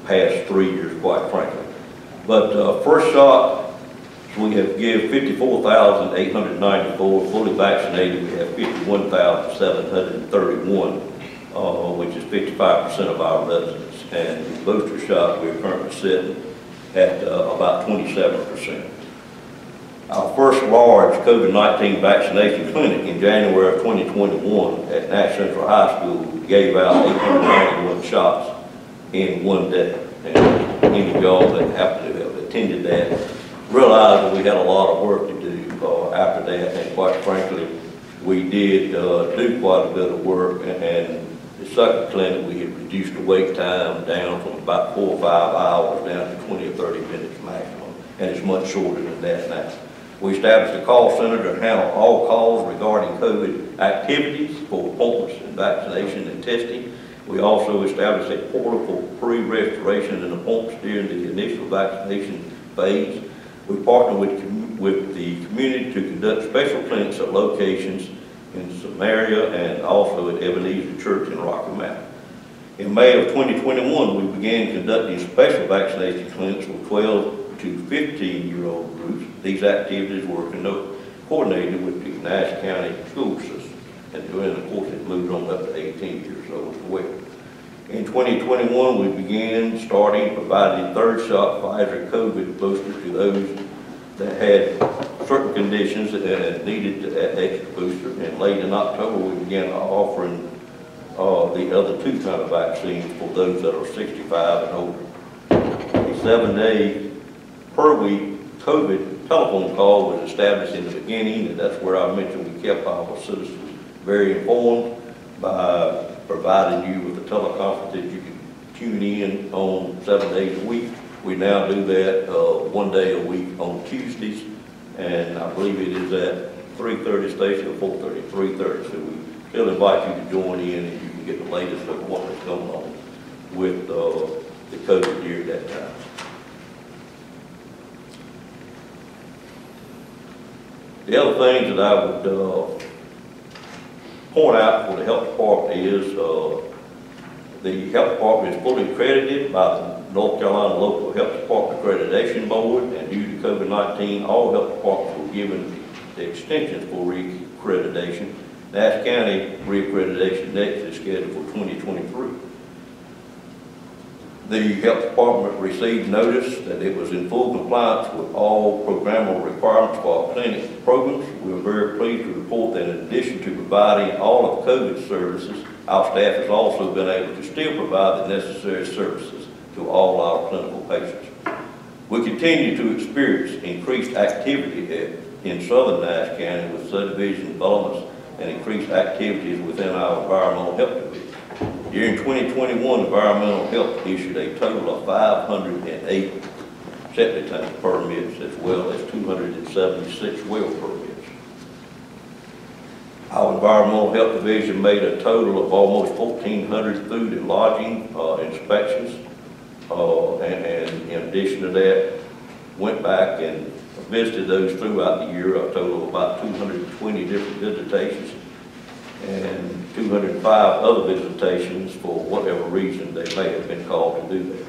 past 3 years, quite frankly. But first shot, we have given 54,894 fully vaccinated. We have 51,731, which is 55% of our residents. And the booster shot, we're currently sitting at about 27%. our first large COVID-19 vaccination clinic in January of 2021 at Nash Central High School gave out 891 shots in one day. And any of y'all that happen to have attended that realized that we had a lot of work to do after that, and quite frankly, we did do quite a bit of work, and the second clinic we had reduced the wait time down from about 4 or 5 hours down to 20 or 30 minutes maximum, and it's much shorter than that now. We established a call center to handle all calls regarding COVID activities for appointments and vaccination and testing. We also established a portal for pre-registration and appointments during the initial vaccination phase. We partnered with the community to conduct special clinics at locations in Samaria and also at Ebenezer Church in Rocky Mount. In May of 2021, we began conducting special vaccination clinics for 12 to 15-year-old groups. These activities were coordinated with the Nash County school system, and then of course it moved on up to 18 years old as well. In 2021, we began providing third shot Pfizer COVID boosters to those that had certain conditions and needed that extra booster. And late in October, we began offering the other two kind of vaccines for those that are 65 and older. A 7-day per week COVID telephone call was established in the beginning, and that's where I mentioned we kept our citizens very informed by providing you with a teleconference that you can tune in on 7 days a week. We now do that 1 day a week on Tuesdays, and I believe it is at 3:30 station or 4:30, 3:30. So we still invite you to join in, and you can get the latest of what is going on with the COVID during that time. The other things that I would point out for the health department is the health department is fully accredited by the North Carolina Local Health Department Accreditation Board, and due to COVID-19, all health departments were given the extensions for re-accreditation. Nash County re-accreditation next is scheduled for 2023. The health department received notice that it was in full compliance with all programmable requirements for our clinic programs. We are very pleased to report that in addition to providing all of COVID services, our staff has also been able to still provide the necessary services to all our clinical patients. We continue to experience increased activity in southern Nash County with subdivision developments and increased activities within our environmental health division. During 2021, environmental health issued a total of 508 septic tank permits as well as 276 well permits. Our environmental health division made a total of almost 1,400 food and lodging inspections, and in addition to that, went back and visited those throughout the year, a total of about 220 different visitations and 205 other visitations for whatever reason they may have been called to do that.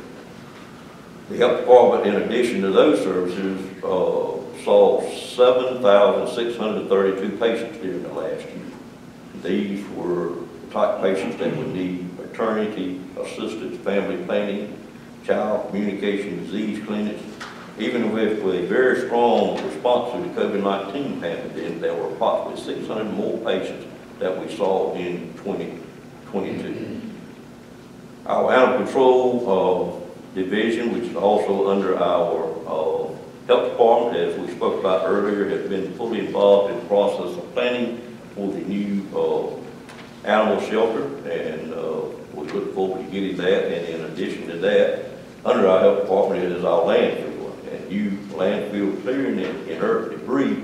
The health department, in addition to those services, saw 7,632 patients during the last year. These were the type of patients that would need maternity assistance, family planning, child communication disease clinics. Even with a very strong response to the COVID-19 pandemic, there were approximately 600 more patients that we saw in 2022. Our animal control division, which is also under our health department, as we spoke about earlier, has been fully involved in the process of planning for the new animal shelter, and we look forward to getting that. And in addition to that, under our health department is our landfill. And new landfill clearing and inert debris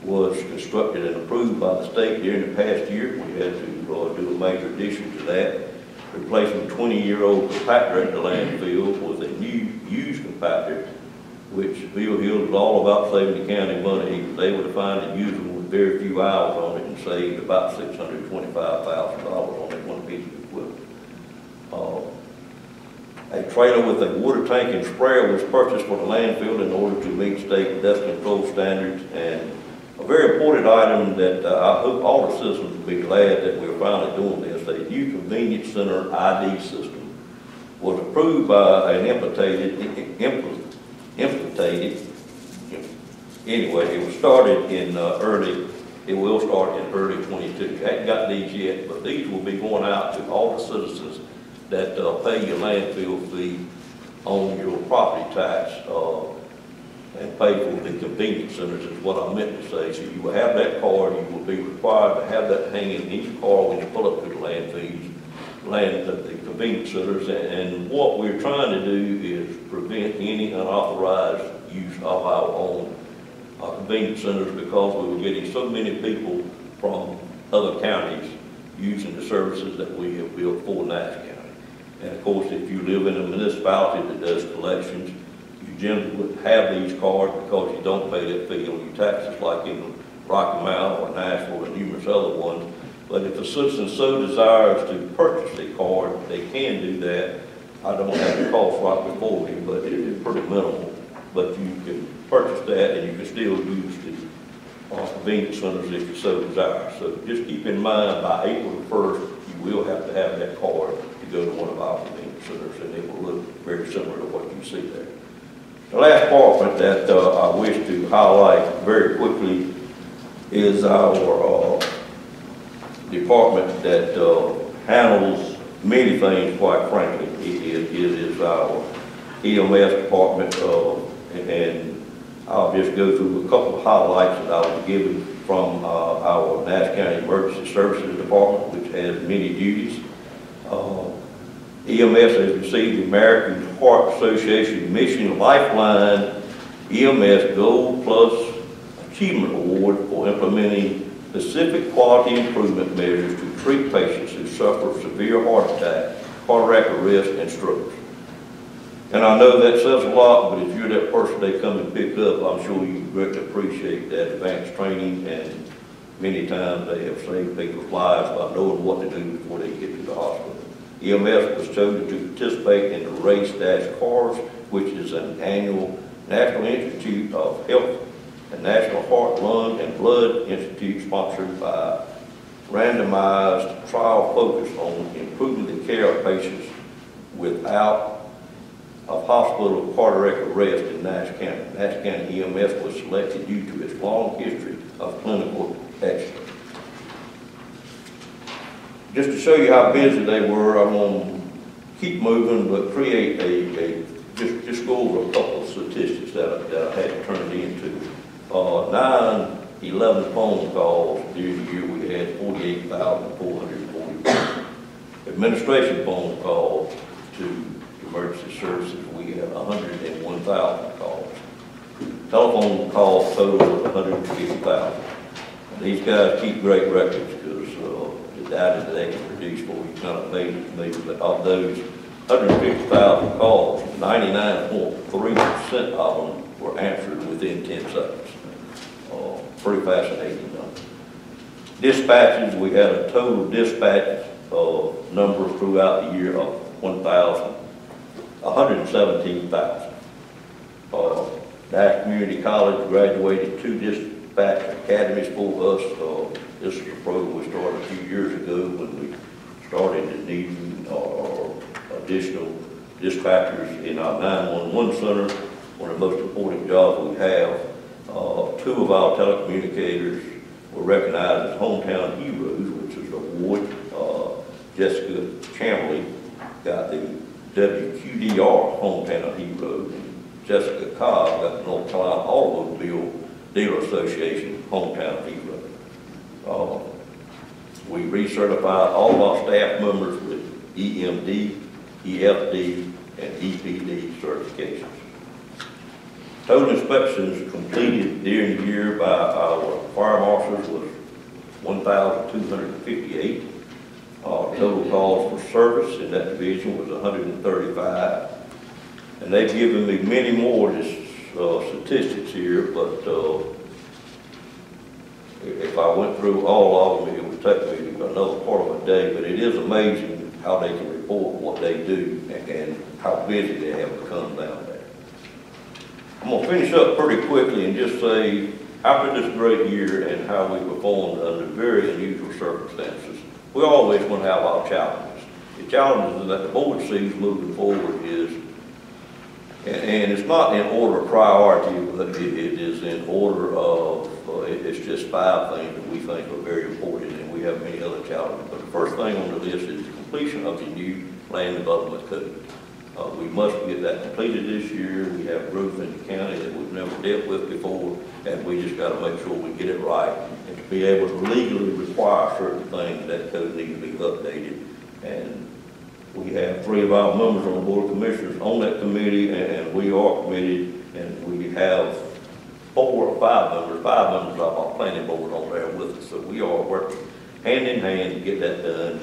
was constructed and approved by the state during the past year. We had to do a major addition to that, replacing a 20-year-old compactor at the landfill with a new used compactor, which Bill Hill was all about saving the county money. He was able to find and use them with very few hours on it and saved about $625,000 on that one piece of equipment. A trailer with a water tank and sprayer was purchased for the landfill in order to meet state dust control standards. And a very important item that I hope all the citizens will be glad that we're finally doing this, a new convenience center ID system was approved by an implemented Anyway, it was started in it will start in early 22. Hadn't got these yet, but these will be going out to all the citizens that pay your landfill fee on your property tax and pay for the convenience centers is what I meant to say. So you will have that card, you will be required to have that hanging in your car when you pull up to the the convenience centers. And what we're trying to do is prevent any unauthorized use of our own convenience centers, because we were getting so many people from other counties using the services that we have built for Nash County. And of course, if you live in a municipality that does collections, you generally would have these cards because you don't pay that fee on your taxes like in Rocky Mount or Nashville and numerous other ones. But if a citizen so desires to purchase a card, they can do that. I don't have the cost right before me, but it is pretty minimal. But you can purchase that and you can still use the convenience centers if you so desire. So just keep in mind, by April the 1st, you will have to have that card to go to one of our convenience centers, and it will look very similar to what you see there. The last department that I wish to highlight very quickly is our department that handles many things, quite frankly. It is our EMS department, and I'll just go through a couple of highlights that I was given from our Nash County Emergency Services Department, which has many duties. EMS has received the American Heart Association Mission Lifeline EMS Gold Plus Achievement Award for implementing specific quality improvement measures to treat patients who suffer severe heart attack, cardiac arrest, and strokes. And I know that says a lot, but if you're that person they come and pick up, I'm sure you greatly appreciate that advanced training, and many times they have saved people's lives by knowing what to do before they get to the hospital. EMS was chosen to participate in the Race Dash Cars, which is an annual National Institute of Health and National Heart, Lung, and Blood Institute sponsored by randomized trial focused on improving the care of patients without of hospital cardiac arrest in Nash County. Nash County EMS was selected due to its long history of clinical excellence. Just to show you how busy they were, I'm going to keep moving, but create just go over a couple of statistics that I had turned into. 9/11 phone calls during the year, we had 48,440. Administration phone calls to emergency services, we had 101,000 calls. Telephone calls total was 150,000. These guys keep great records because the data that they can produce for you kind of amazes me. But of those 150,000 calls, 99.3% of them were answered within 10 seconds. Pretty fascinating number. Dispatches, we had a total dispatch number throughout the year of 117,000. Nash Community College graduated 2 dispatch academies for us. This is a program we started a few years ago when we started needing additional dispatchers in our 911 center. One of the most important jobs we have. 2 of our telecommunicators were recognized as hometown heroes, which is an award. Jessica Chamberlain got the WQDR Hometown Hero, and Jessica Cobb got the North Carolina Automobile Dealer Association Hometown Hero. We recertified all of our staff members with EMD, EFD, and EPD certifications. Total inspections completed during the year by our fire marshals was 1,258. Total calls for service in that division was 135. And they've given me many more statistics here, but if I went through all of them, it would take me another part of a day. But it is amazing how they can report what they do and how busy they have become down there. I'm going to finish up pretty quickly and just say, after this great year and how we performed under very unusual circumstances, we always want to have our challenges. The challenges that the board sees moving forward is And it's not in order of priority, but it is in order of, it's just 5 things that we think are very important, and we have many other challenges. But the first thing on the list is the completion of the new land development code. We must get that completed this year. We have growth in the county that we've never dealt with before, and we just got to make sure we get it right. And to be able to legally require certain things, that code needs to be updated. And we have 3 of our members on the Board of Commissioners on that committee, and we are committed, and we have 4 or 5 members, 5 members of our planning board on there with us. So we are working hand in hand to get that done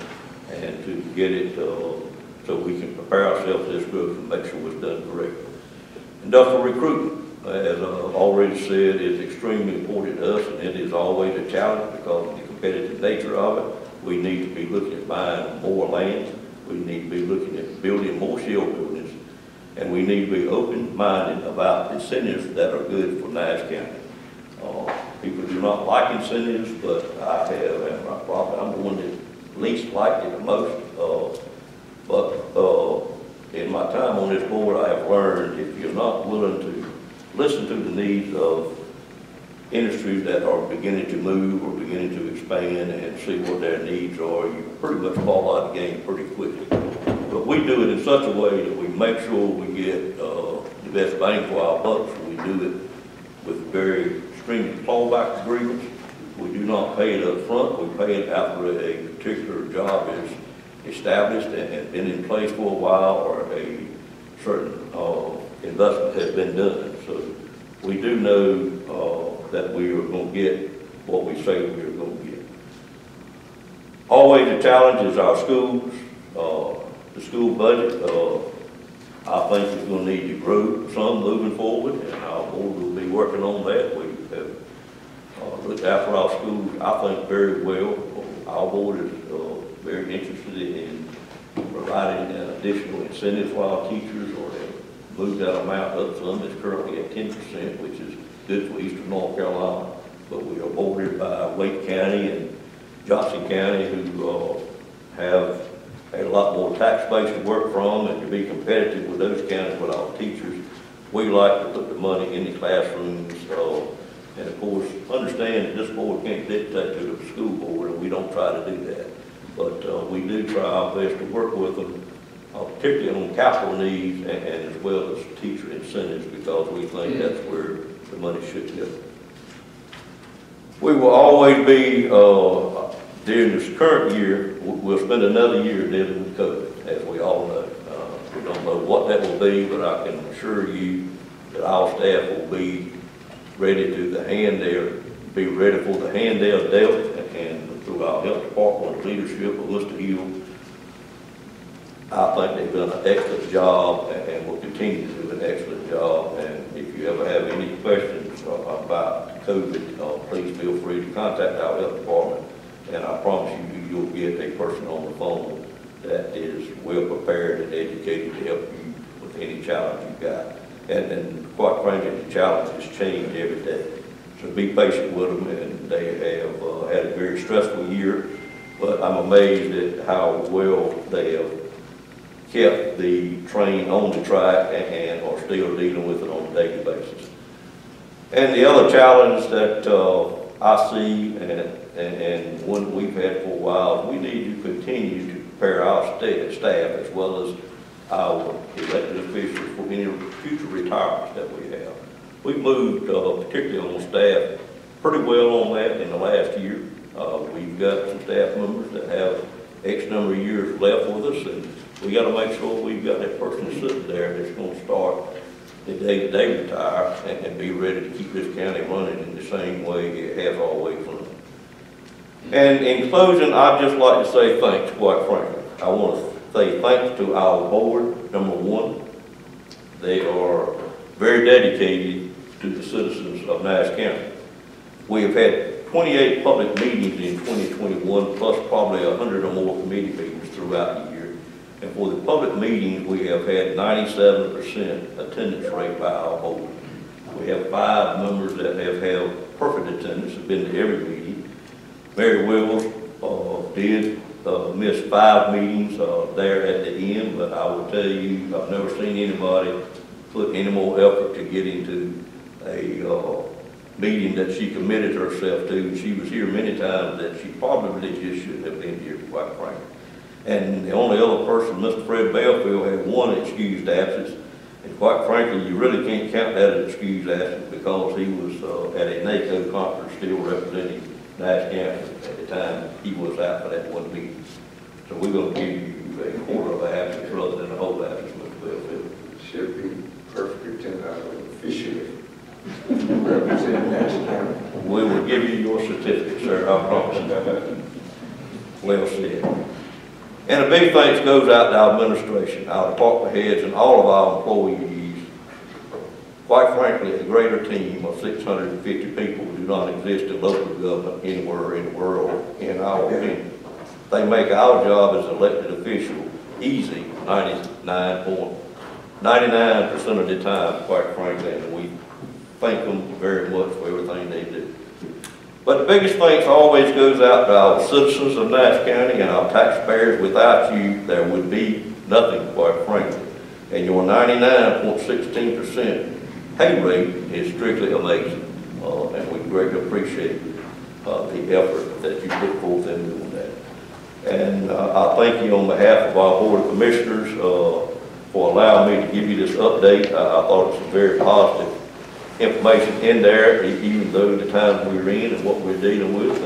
and to get it so we can prepare ourselves for this growth and make sure it's done correctly. Industrial recruitment, as I've already said, is extremely important to us, and it is always a challenge because of the competitive nature of it. We need to be looking at buying more land. We need to be looking at building more shield buildings, and we need to be open-minded about incentives that are good for Nash County. People do not like incentives, but I have, and I'm the one that least liked it the most. But in my time on this board, I have learned if you're not willing to listen to the needs of industries that are beginning to move or beginning to expand and see what their needs are, you pretty much fall out of the game pretty quickly. But we do it in such a way that we make sure we get the best bang for our bucks. We do it with very stringent clawback agreements. We do not pay it up front. We pay it after a particular job is established and been in place for a while, or a certain investment has been done. So we do know that we are going to get what we say we are going to get. Always a challenge is our schools. The school budget, I think is going to need to grow some moving forward, and our board will be working on that. We have looked after our schools, I think, very well. Our board is very interested in providing additional incentives for our teachers, or have moved that amount up some. It's currently at 10%, which is good for Eastern North Carolina, but we are bordered by Wake County and Johnson County, who have a lot more tax base to work from, and to be competitive with those counties with our teachers. We like to put the money in the classrooms, and of course, understand that this board can't dictate to the school board, and we don't try to do that. But we do try our best to work with them, particularly on capital needs and as well as teacher incentives, because we think that's where the money should go. We will always be, during this current year, we'll spend another year dealing with COVID, as we all know. We don't know what that will be, but I can assure you that our staff will be ready to the hand be ready for the hand they are dealt, and through our health department leadership of Mr. Hill, I think they've done an excellent job and will continue to do an excellent job. And if you ever have any questions about COVID, please feel free to contact our health department, and I promise you, you'll get a person on the phone that is well prepared and educated to help you with any challenge you've got. And quite frankly, the challenges change every day. So be patient with them, and they have had a very stressful year, but I'm amazed at how well they have kept the train on the track and are still dealing with it on a daily basis. And the other challenge that I see, and one we've had for a while, we need to continue to prepare our staff as well as our elected officials for any future retirements that we have. We've moved, particularly on staff, pretty well on that in the last year. We've got some staff members that have X number of years left with us, and we got to make sure we've got that person sitting there that's going to start the day they retire and be ready to keep this county running in the same way it has always run. And in closing, I'd just like to say thanks, quite frankly. I want to say thanks to our board. Number one, they are very dedicated to the citizens of Nash County. We have had 28 public meetings in 2021, plus probably 100 or more committee meetings throughout the year. And for the public meetings, we have had 97% attendance rate by our board. We have 5 members that have held perfect attendance, have been to every meeting. Mary Wills did miss 5 meetings there at the end, but I will tell you, I've never seen anybody put any more effort to get into a meeting that she committed herself to. She was here many times that she probably just shouldn't have been here, quite frankly. And the only other person, Mr. Fred Belfield, had one excused absence. And quite frankly, you really can't count that as excused absence because he was at a NACO conference still representing Nash County at the time he was out for that one meeting. So we're going to give you a quarter of an absence rather than a whole absence, Mr. Belfield. Should be perfectly 10 hours officially representing Nash County. We will give you your certificate, sir, I promise you. Well said. And a big thanks goes out to our administration, our department heads, and all of our employees. Quite frankly, a greater team of 650 people do not exist in local government anywhere in the world, in our opinion. They make our job as elected officials easy 99% of the time, quite frankly, and we thank them very much for everything they do. But the biggest thanks always goes out to our citizens of Nash County and our taxpayers. Without you, there would be nothing, quite frankly. And your 99.16% pay rate is strictly amazing. And we greatly appreciate the effort that you put forth in doing that. And I thank you on behalf of our Board of Commissioners for allowing me to give you this update. I thought it was very positive information in there, even though the times we're in and what we're dealing with.